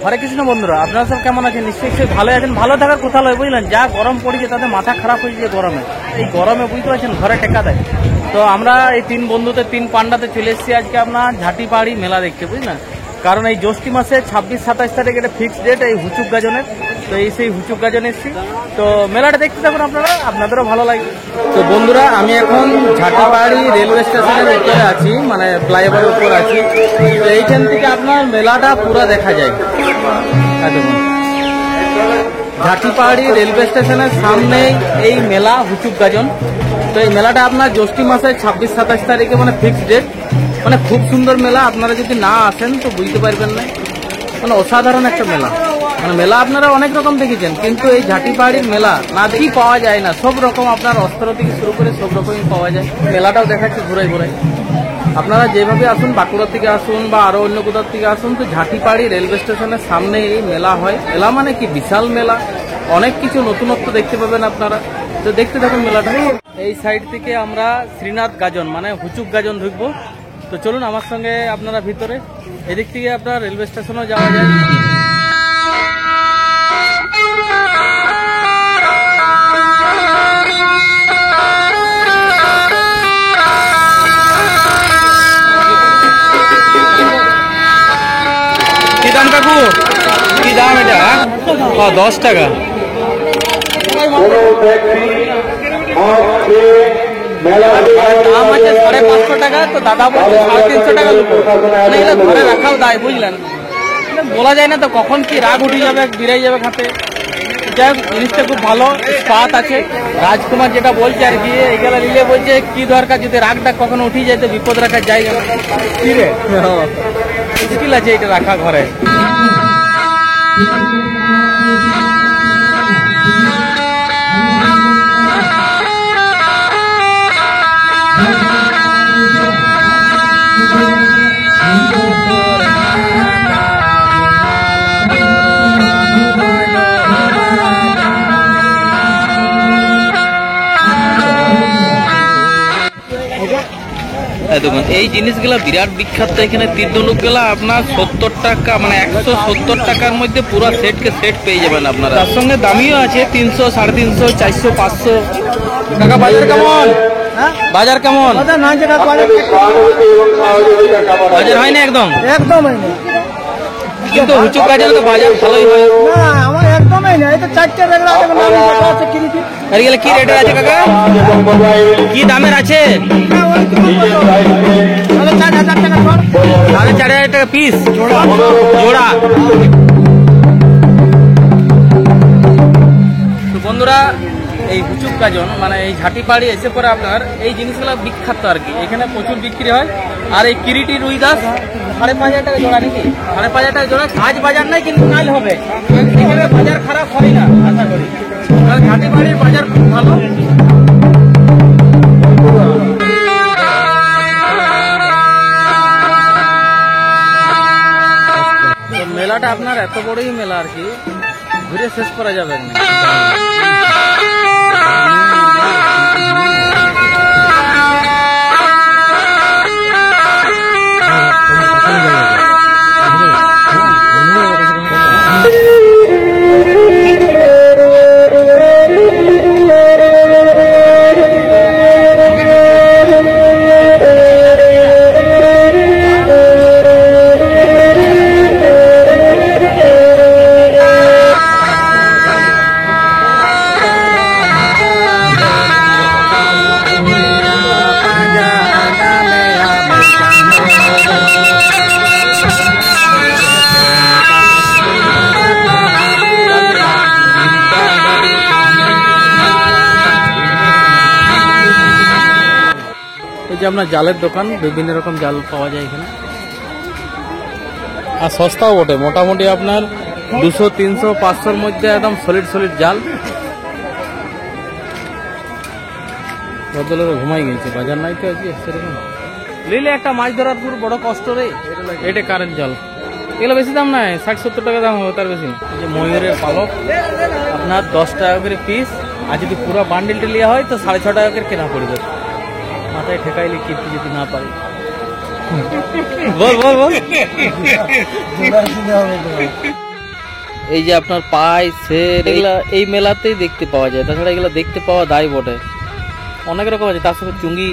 হরে কৃষ্ণ বন্ধুরা, আপনারা সব কেমন আছেন? নিশ্চয়ই ভালো আছেন। ভালো থাকার কথা নয়, বুঝলেন, যা গরম পড়েছে তাতে মাথা খারাপ হয়েছে গরমে। এই গরমে বুঝতে পারছেন ঘরে টেকা দেয়। তো আমরা এই 3 বন্ধুতে 3 পান্ডাতে চলে এসেছি আজকে আপনার ঝাঁটি পাহাড়ি মেলা দেখতে, বুঝলেন। কারণ এই জ্যৈষ্ঠী মাসে 26-27 তারিখ এটা ফিক্সড ডেট এই হুচুক গাজনের। তো এই সেই হুচুক গাজন এসেছি। তো মেলাটা দেখতে থাকুন আপনারা, আপনাদেরও ভালো লাগবে। তো বন্ধুরা, আমি এখন ঝাঁটি পাহাড়ি রেলওয়ে স্টেশনের উপরে আছি, মানে ফ্লাইওভারের উপর আছি। তো এইখান থেকে আপনার মেলাটা পুরো দেখা যায়। দেখুন, ঝাঁটি পাহাড়ি রেলওয়ে স্টেশনের সামনে এই মেলা হুচুক গাজন। তো এই মেলাটা আপনার জ্যৈষ্ঠী মাসে 26-27 তারিখে মানে ফিক্সড ডেট। মানে খুব সুন্দর মেলা, আপনারা যদি না আসেন তো বুঝতে পারবেন না। মানে অসাধারণ একটা মেলা। মানে মেলা আপনারা অনেক রকম দেখেছেন, কিন্তু এই ঝাঁটি পাহাড়ির মেলা না দেখি পাওয়া যায় না। সব রকম আপনার অস্ত্র থেকে শুরু করে সব রকমই পাওয়া যায়। মেলাটাও দেখাচ্ছে ঘুরে ঘুরে। আপনারা যেভাবে আসুন, বাঁকুড়া থেকে আসুন বা আরো অন্য কোথাও থেকে আসুন, তো ঝাঁটি পাহাড়ি রেলওয়ে স্টেশনের সামনে এই মেলা হয়। মেলা মানে কি বিশাল মেলা, অনেক কিছু নতুনত্ব দেখতে পাবেন আপনারা। তো দেখতে থাকুন মেলাটা। এই সাইড থেকে আমরা শ্রীনাথ গাজন মানে হুচুক গাজন ঢুকবো। তো চলুন আমার সঙ্গে আপনারা ভিতরে। এদিক থেকে আপনার রেলওয়ে স্টেশনও যাওয়া যায়। কি দাম কাকু? কি দাম এটা? 10 টাকা। দাম আছে 550 টাকা। তো দাদা বলছে 350 টাকা নেবো। মানে এগুলো ঘরে রাখাও দায়, বুঝলেন। বলা যায় না তো কখন কি রাগ উঠে যাবে, বিরাই যাবে খাতে। যাই হোক, জিনিসটা খুব ভালো, স্বাদ আছে। রাজকুমার যেটা বলছে আর কি, এইগুলা নিলে বলছে কি দরকার, যদি রাগটা কখনো উঠে যায় তো বিপদ রাখার জায়গা কি রে। মুশকিল আছে এটা রাখা ঘরে। দেখুন, এই জিনিসগুলা বিরাট বিখ্যাত। এখানে তীর ধনুক গুলা আপনার 70 টাকা, মানে 170 টাকার মধ্যে পুরো সেট পেয়ে যাবেন আপনারা। তার সঙ্গে দামিও আছে 300, 350, 400, 500 টাকা। বাজার কেমন? বাজার কেমন? বাজার হয় না একদম হয়নি, কিন্তু হুচুক গাজের তো বাজার ভালোই হয়। আমার একদমই না, এটা 4টা রেগড়া আছে। কি রেটে আছে কাকা? কি দামের আছে? 4,500 টাকা পিস জোড়া। তো বন্ধুরা, এই হুচুক গাজন মানে এই ঝাঁটি পাহাড়ি এসে পরে আপনার এই জিনিসগুলো বিখ্যাত আর কি। এখানে প্রচুর বিক্রি হয়। আর এই কিরিটি রুই দাস 5,500 টাকা জোড়া নাকি? 5,500 টাকা জোড়া। আজ বাজার নাই, কিন্তু কাল হবে। এখানে বাজার খারাপ হয় না আশা করি, কারণ ঝাঁটি পাহাড়ির বাজার খুব ভালো। মেলাটা আপনার এত বড়ই মেলা আর কি, ঘুরে শেষ করা যাবে না। আপনার জালের দোকান, বিভিন্ন রকম জাল পাওয়া যায় এখানে। আর সস্তাও বটে, মোটামুটি আপনার 200, 300, 500-র মধ্যে একদম সলিড জাল। বদলের ঘুমাই গেছে, বাজার নাই তো আজকে সেরকম। লিলে একটা মাছ ধরার পুরো বড় কষ্ট রে। এটা কারেন্ট জাল, এগুলো বেশি দাম নাই, 60-70 টাকা দাম হবে, তার বেশি না। যে ময়ূরের পালক আপনার 10 টাকা করে পিস। আর যদি পুরো বান্ডিলটা লিয়া হয় তো 6.5 টাকা করে কেনা পড়বে। মাথায় ঠেকাইলে কিপ্তি যদি না পারি। বল বল বল এই যে আপনার পাই সেট এগুলা এই মেলাতেই দেখতে পাওয়া যায়, তাছাড়া এগুলো দেখতে পাওয়া দায় বটে। অনেক রকম আছে, তার সঙ্গে চুঙ্গি।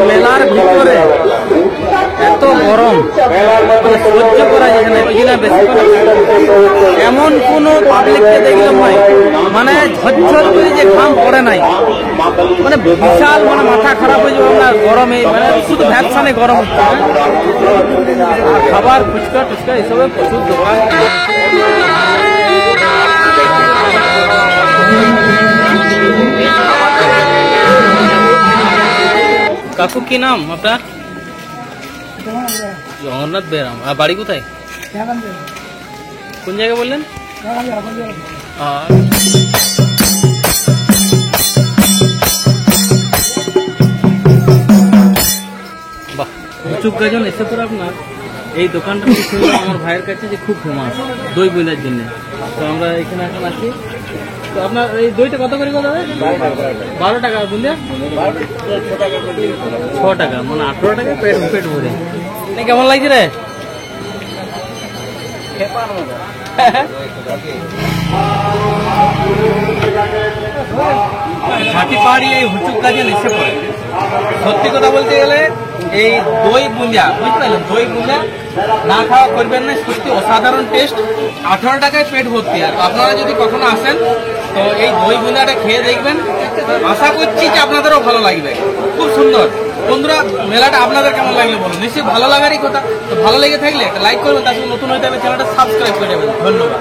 মেলার ভিতরে এত গরম সহ্য করা যায় না, ওই জন্য বেশি এমন কোন পাবলিককে দেখলাম নাই মানে ঝরঝর করে যে ঘাম পড়ে নাই, মানে বিশাল মানে মাথা খারাপ হয়ে যাবে না গরমে, মানে শুধু ভ্যাপসানে গরম হচ্ছে। আর খাবার ফুচকা টুচকা এসবের প্রচুর দোকান। কাকু কি নাম আপনার? জগন্নাথ বেরাম। আর বাড়ি কোথায়? কোন জায়গায় বললেন? বাহ, হুচুক গাজন এসে পরে আপনার এই দোকানটা আমার ভাইয়ের কাছে যে খুব ফেমাস দই বইলার জন্য। তো আমরা এখানে এখন আছি। তো আপনার এই দইটা কত করে দাদা? 12 টাকা। বুঝলেন 6 টাকা, মানে 18 টাকা পেট পেট ভরে। কেমন লাগছে রে? ঝাঁটি পাহাড়ি এই হুচুক কাজে এসে পড়ে। সত্যি কথা বলতে গেলে এই দই বুঁদিয়া, বুঝতে পারলেন, দই বুঁদিয়া না খাওয়া করবেন না, সত্যি অসাধারণ টেস্ট। 18 টাকায় পেট ভর্তি। আর আপনারা যদি কখনো আসেন তো এই দই বুঁদিয়াটা খেয়ে দেখবেন, আশা করছি যে আপনাদেরও ভালো লাগবে। খুব সুন্দর। বন্ধুরা, মেলাটা আপনাদের কেমন লাগলো বলুন, নিশ্চয়ই ভালো লাগারই কথা। তো ভালো লেগে থাকলে একটা লাইক করবেন, তার সঙ্গে নতুন হয়ে থাকলে চ্যানেলটা সাবস্ক্রাইব করে দেবেন। ধন্যবাদ।